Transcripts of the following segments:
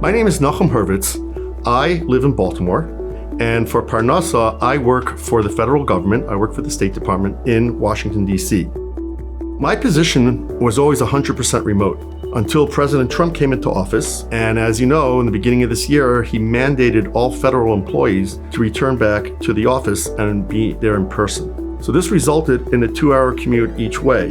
My name is Nachum Hurvitz. I live in Baltimore, and for Parnassa, I work for the federal government. I work for the State Department in Washington, D.C. My position was always 100% remote until President Trump came into office. And as you know, in the beginning of this year, he mandated all federal employees to return back to the office and be there in person. So this resulted in a 2-hour commute each way.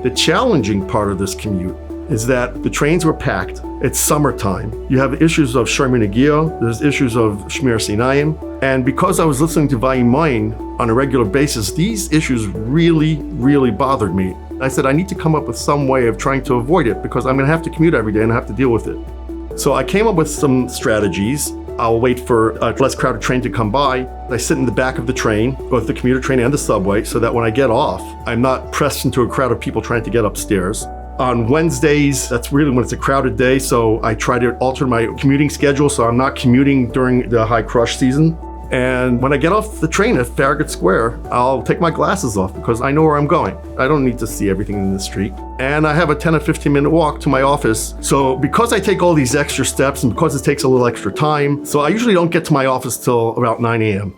The challenging part of this commute is that the trains were packed. It's summertime. You have issues of Shomar Negiah, there's issues of Shmir Sinayim. And because I was listening to Vayimaen on a regular basis, these issues really bothered me. I said, I need to come up with some way of trying to avoid it because I'm gonna have to commute every day and have to deal with it. So I came up with some strategies. I'll wait for a less crowded train to come by. I sit in the back of the train, both the commuter train and the subway, so that when I get off, I'm not pressed into a crowd of people trying to get upstairs. On Wednesdays, that's really when it's a crowded day, so I try to alter my commuting schedule so I'm not commuting during the high crush season. And when I get off the train at Farragut Square, I'll take my glasses off because I know where I'm going. I don't need to see everything in the street. And I have a 10 or 15 minute walk to my office. So because I take all these extra steps and because it takes a little extra time, so I usually don't get to my office till about 9 a.m.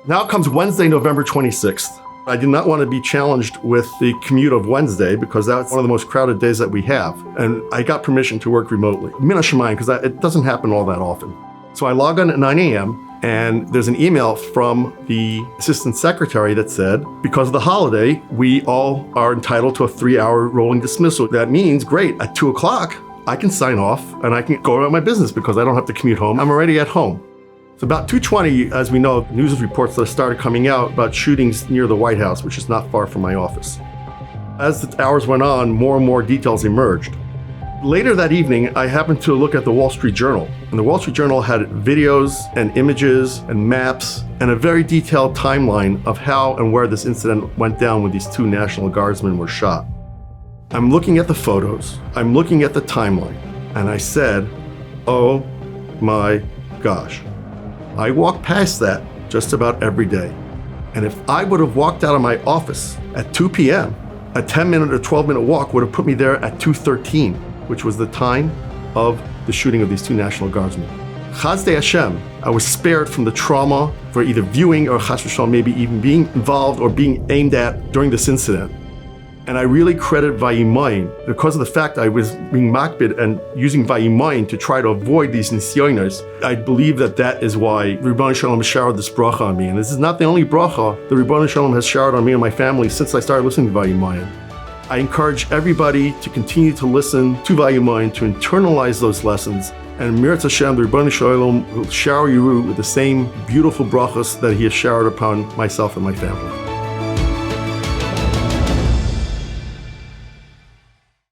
Now comes Wednesday, November 26th. I did not want to be challenged with the commute of Wednesday because that's one of the most crowded days that we have. And I got permission to work remotely. Min HaShamayim, because it doesn't happen all that often. So I log on at 9 a.m. and there's an email from the assistant secretary that said, because of the holiday, we all are entitled to a 3-hour rolling dismissal. That means, great, at 2 o'clock, I can sign off and I can go about my business because I don't have to commute home. I'm already at home. So about 2:20, as we know, news reports that started coming out about shootings near the White House, which is not far from my office. As the hours went on, more and more details emerged. Later that evening, I happened to look at the Wall Street Journal, and the Wall Street Journal had videos and images and maps and a very detailed timeline of how and where this incident went down when these 2 National Guardsmen were shot. I'm looking at the photos, I'm looking at the timeline, and I said, oh my gosh. I walk past that just about every day. And if I would have walked out of my office at 2 p.m., a 10-minute or 12-minute walk would have put me there at 2:13, which was the time of the shooting of these 2 National Guardsmen. Chazdei Hashem, I was spared from the trauma for either viewing or chas v'shalom maybe even being involved or being aimed at during this incident. And I really credit Vayimaen because of the fact I was being makbid and using Vayimaen to try to avoid these nisyonos. I believe that is why Ribbono Shel Olam has showered this bracha on me. And this is not the only bracha that Ribbono Shel Olam has showered on me and my family since I started listening to Vayimaen. I encourage everybody to continue to listen to Vayimaen, to internalize those lessons. And Mirat Hashem, the Ribbono Shel Olam will shower you with the same beautiful brachas that he has showered upon myself and my family.